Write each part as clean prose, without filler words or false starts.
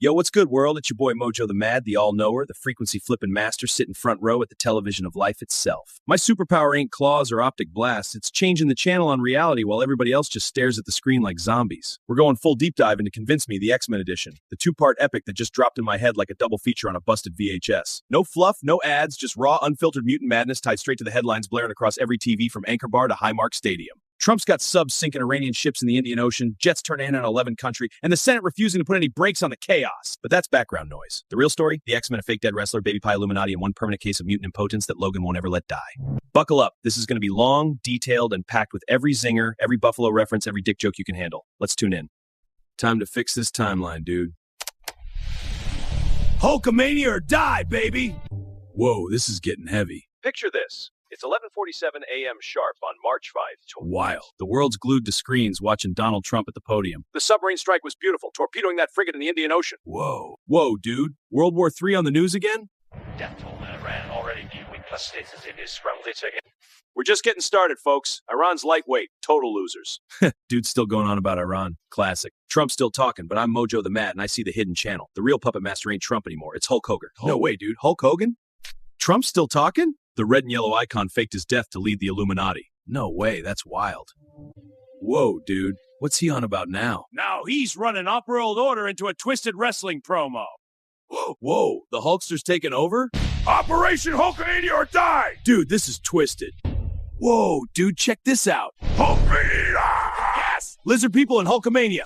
Yo, what's good, world? It's your boy MoJoe the Mad, the all-knower, the frequency-flipping master sitting front row at the television of life itself. My superpower ain't claws or optic blasts. It's changing the channel on reality while everybody else just stares at the screen like zombies. We're going full deep dive into Convince Me, the X-Men edition, the two-part epic that just dropped in my head like a double feature on a busted VHS. No fluff, no ads, just raw, unfiltered mutant madness tied straight to the headlines blaring across every TV from Anchor Bar to Highmark Stadium. Trump's got subs sinking Iranian ships in the Indian Ocean, jets turning in on 11 country, and the Senate refusing to put any brakes on the chaos. But that's background noise. The real story? The X-Men, a fake dead wrestler, baby pie Illuminati, and one permanent case of mutant impotence that Logan won't ever let die. Buckle up. This is going to be long, detailed, and packed with every zinger, every Buffalo reference, every dick joke you can handle. Let's tune in. Time to fix this timeline, dude. Hulkamania or die, baby! Whoa, this is getting heavy. Picture this. It's 11:47 a.m. sharp on March 5th. Wild. The world's glued to screens watching Donald Trump at the podium. The submarine strike was beautiful, torpedoing that frigate in the Indian Ocean. Whoa. Whoa, dude. World War III on the news again? Death toll in Iran already viewing plus status in his rumble ticket. We're just getting started, folks. Iran's lightweight. Total losers. Dude's still going on about Iran. Classic. Trump's still talking, but I'm MoJoe the Mad, and I see the hidden channel. The real puppet master ain't Trump anymore. It's Hulk Hogan. No way, dude. Hulk Hogan? Trump's still talking? The red and yellow icon faked his death to lead the Illuminati. No way, that's wild. Whoa, dude. What's he on about now? Now he's running Off-World Order into a twisted wrestling promo. Whoa, the Hulkster's taking over? Operation Hulkamania or die! Dude, this is twisted. Whoa, dude, check this out. Hulkamania! Yes! Lizard people and Hulkamania.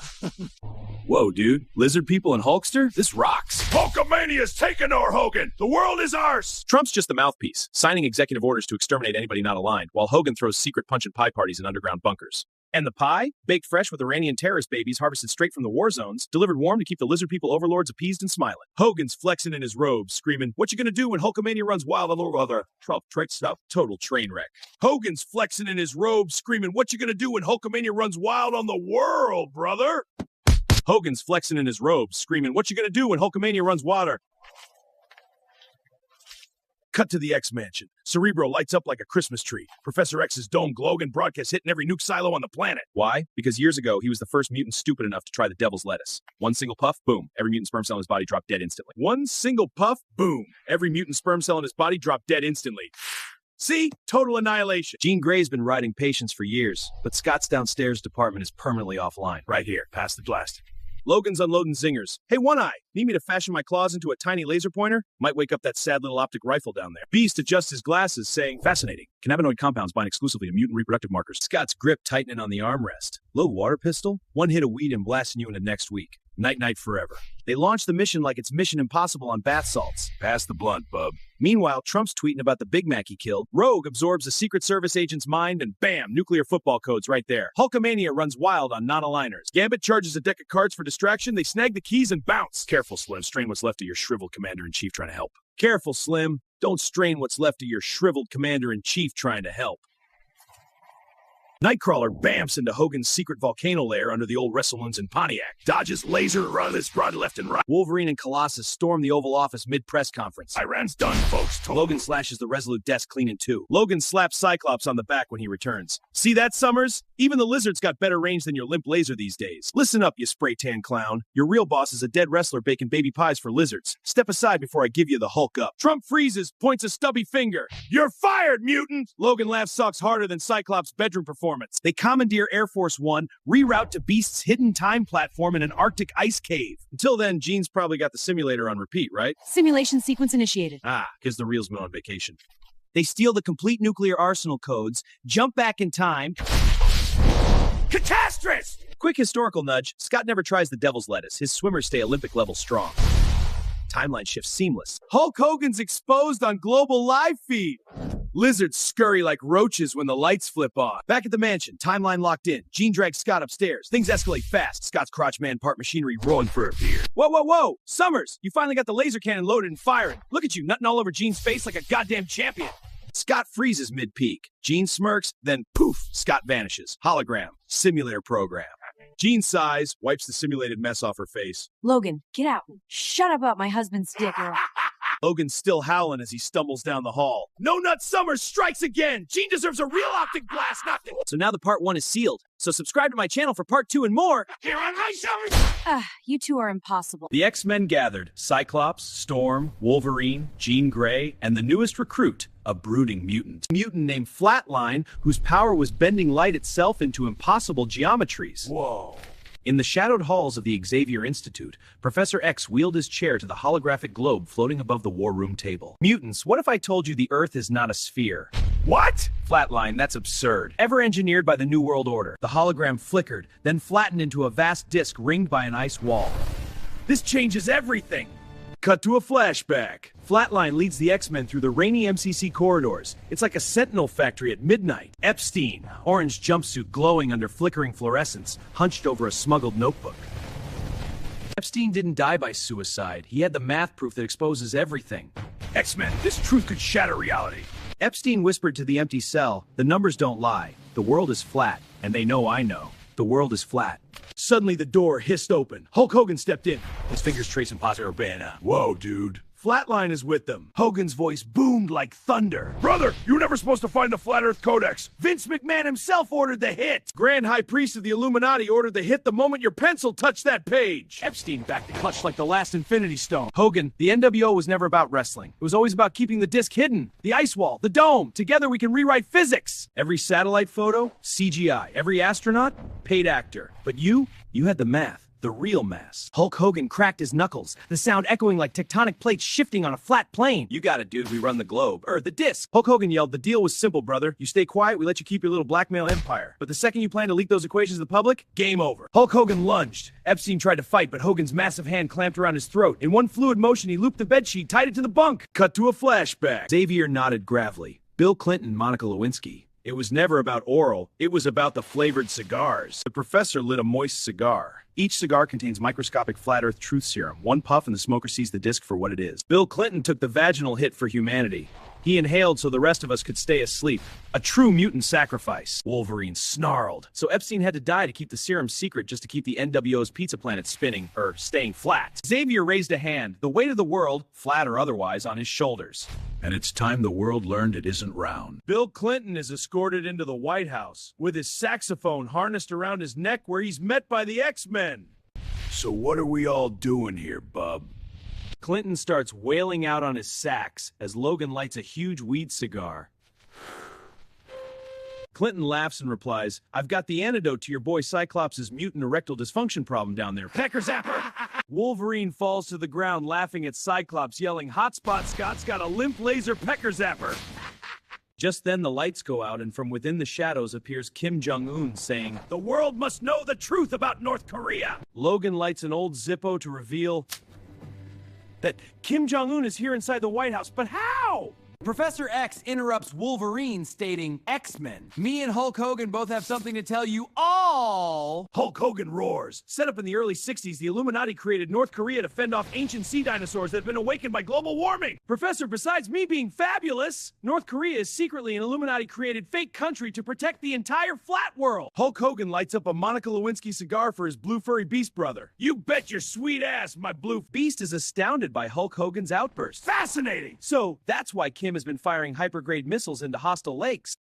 Whoa, dude. Lizard people and Hulkster? This rocks. Hulkamania's taking over, Hogan. The world is ours. Trump's just the mouthpiece, signing executive orders to exterminate anybody not aligned, while Hogan throws secret punch and pie parties in underground bunkers. And the pie? Baked fresh with Iranian terrorist babies harvested straight from the war zones, delivered warm to keep the lizard people overlords appeased and smiling. Hogan's flexing in his robes, screaming, "What you gonna do when Hulkamania runs wild all over other Trump trick stuff?" Total train wreck. Hogan's flexing in his robes, screaming, "What you gonna do when Hulkamania runs wild on the world, brother?" Hogan's flexing in his robes, screaming, "What you gonna do when Hulkamania runs water?" Cut to the X-Mansion. Cerebro lights up like a Christmas tree. Professor X's dome glowing and broadcast hitting every nuke silo on the planet. Why? Because years ago, he was the first mutant stupid enough to try the devil's lettuce. One single puff, boom. Every mutant sperm cell in his body dropped dead instantly. One single puff, boom. Every mutant sperm cell in his body dropped dead instantly. See? Total annihilation. Jean Grey's been riding patients for years, but Scott's downstairs department is permanently offline. Right here, past the blast. Logan's unloading zingers. Hey, One Eye, need me to fashion my claws into a tiny laser pointer? Might wake up that sad little optic rifle down there. Beast adjusts his glasses, saying, "Fascinating. Cannabinoid compounds bind exclusively to mutant reproductive markers." Scott's grip tightening on the armrest. Low water pistol? One hit of weed and blasting you into next week. Night-night forever. They launched the mission like it's Mission Impossible on bath salts. Pass the blunt, bub. Meanwhile, Trump's tweeting about the Big Mac he killed. Rogue absorbs a Secret Service agent's mind, and bam, nuclear football codes right there. Hulkamania runs wild on non-aligners. Gambit charges a deck of cards for distraction. They snag the keys and bounce. Careful, Slim. Strain what's left of your shriveled commander-in-chief trying to help. Careful, Slim. Don't strain what's left of your shriveled commander-in-chief trying to help. Nightcrawler bamps into Hogan's secret volcano lair under the old WrestleMans in Pontiac. Dodges laser run left and right. Wolverine and Colossus storm the Oval Office mid-press conference. Iran's done, folks. Logan slashes the Resolute desk clean in two. Logan slaps Cyclops on the back when he returns. See that, Summers? Even the lizard's got better range than your limp laser these days. Listen up, you spray-tan clown. Your real boss is a dead wrestler baking baby pies for lizards. Step aside before I give you the Hulk up. Trump freezes, points a stubby finger. "You're fired, mutant!" Logan laughs socks harder than Cyclops' bedroom performance. They commandeer Air Force One, reroute to Beast's hidden time platform in an Arctic ice cave. Until then, Jean's probably got the simulator on repeat, right? Simulation sequence initiated. Because the real's been on vacation. They steal the complete nuclear arsenal codes, jump back in time. Catastrophe! Quick historical nudge. Scott never tries the devil's lettuce. His swimmers stay Olympic level strong. Timeline shift seamless. Hulk Hogan's exposed on global live feed. Lizards scurry like roaches when the lights flip on. Back at the mansion, timeline locked in. Jean drags Scott upstairs. Things escalate fast. Scott's crotch man part machinery rolling for a beer. Whoa! Summers, you finally got the laser cannon loaded and firing. Look at you, nutting all over Jean's face like a goddamn champion. Scott freezes mid-peak. Jean smirks, then poof, Scott vanishes. Hologram, simulator program. Jean sighs, wipes the simulated mess off her face. Logan, get out. Shut up about my husband's dick or... Logan's still howling as he stumbles down the hall. No Nut Summer strikes again! Gene deserves a real optic blast, not the— So now the part 1 is sealed. So subscribe to my channel for part 2 and more. Here on my show. You two are impossible. The X-Men gathered. Cyclops, Storm, Wolverine, Jean Grey, and the newest recruit, a brooding mutant. A mutant named Flatline, whose power was bending light itself into impossible geometries. Whoa. In the shadowed halls of the Xavier Institute, Professor X wheeled his chair to the holographic globe floating above the war room table. Mutants, what if I told you the Earth is not a sphere? What? Flatline, that's absurd. Ever engineered by the New World Order. The hologram flickered, then flattened into a vast disk ringed by an ice wall. This changes everything! Cut to a flashback. Flatline leads the X-Men through the rainy MCC corridors. It's like a sentinel factory at midnight. Epstein, orange jumpsuit glowing under flickering fluorescence, hunched over a smuggled notebook. Epstein didn't die by suicide. He had the math proof that exposes everything. X-Men, this truth could shatter reality. Epstein whispered to the empty cell, the numbers don't lie. The world is flat, and they know I know. The world is flat. Suddenly the door hissed open. Hulk Hogan stepped in, his fingers tracing Posse Urbana. Whoa, dude. Flatline is with them. Hogan's voice boomed like thunder. Brother, you were never supposed to find the Flat Earth Codex. Vince McMahon himself ordered the hit. Grand High Priest of the Illuminati ordered the hit the moment your pencil touched that page. Epstein backed the clutch like the last Infinity Stone. Hogan, the NWO was never about wrestling. It was always about keeping the disc hidden. The ice wall, the dome. Together we can rewrite physics. Every satellite photo, CGI. Every astronaut, paid actor. But you had the math. The real mass. Hulk Hogan cracked his knuckles, the sound echoing like tectonic plates shifting on a flat plane. You got it, dude. We run the globe. The disc. Hulk Hogan yelled, the deal was simple, brother. You stay quiet, we let you keep your little blackmail empire. But the second you plan to leak those equations to the public, game over. Hulk Hogan lunged. Epstein tried to fight, but Hogan's massive hand clamped around his throat. In one fluid motion, he looped the bedsheet, tied it to the bunk. Cut to a flashback. Xavier nodded gravely. Bill Clinton, Monica Lewinsky. It was never about oral, it was about the flavored cigars. The professor lit a moist cigar. Each cigar contains microscopic flat earth truth serum. One puff and the smoker sees the disc for what it is. Bill Clinton took the vaginal hit for humanity. He inhaled so the rest of us could stay asleep. A true mutant sacrifice. Wolverine snarled. So Epstein had to die to keep the serum secret just to keep the NWO's pizza planet spinning, or staying flat. Xavier raised a hand, the weight of the world, flat or otherwise, on his shoulders. And it's time the world learned it isn't round. Bill Clinton is escorted into the White House, with his saxophone harnessed around his neck where he's met by the X-Men. So what are we all doing here, bub? Clinton starts wailing out on his sax as Logan lights a huge weed cigar. Clinton laughs and replies, I've got the antidote to your boy Cyclops' mutant erectile dysfunction problem down there. Pecker zapper! Wolverine falls to the ground laughing at Cyclops, yelling, Hotspot Scott's got a limp laser pecker zapper! Just then the lights go out and from within the shadows appears Kim Jong-un saying, the world must know the truth about North Korea! Logan lights an old Zippo to reveal that Kim Jong-un is here inside the White House, but how? Professor X interrupts Wolverine, stating, X-Men, me and Hulk Hogan both have something to tell you all. Hulk Hogan roars. Set up in the early 60s, the Illuminati created North Korea to fend off ancient sea dinosaurs that have been awakened by global warming. Professor, besides me being fabulous, North Korea is secretly an Illuminati-created fake country to protect the entire flat world. Hulk Hogan lights up a Monica Lewinsky cigar for his blue furry beast brother. You bet your sweet ass, my blue beast is astounded by Hulk Hogan's outburst. Fascinating! So, that's why Kim has been firing hypergrade missiles into hostile lakes.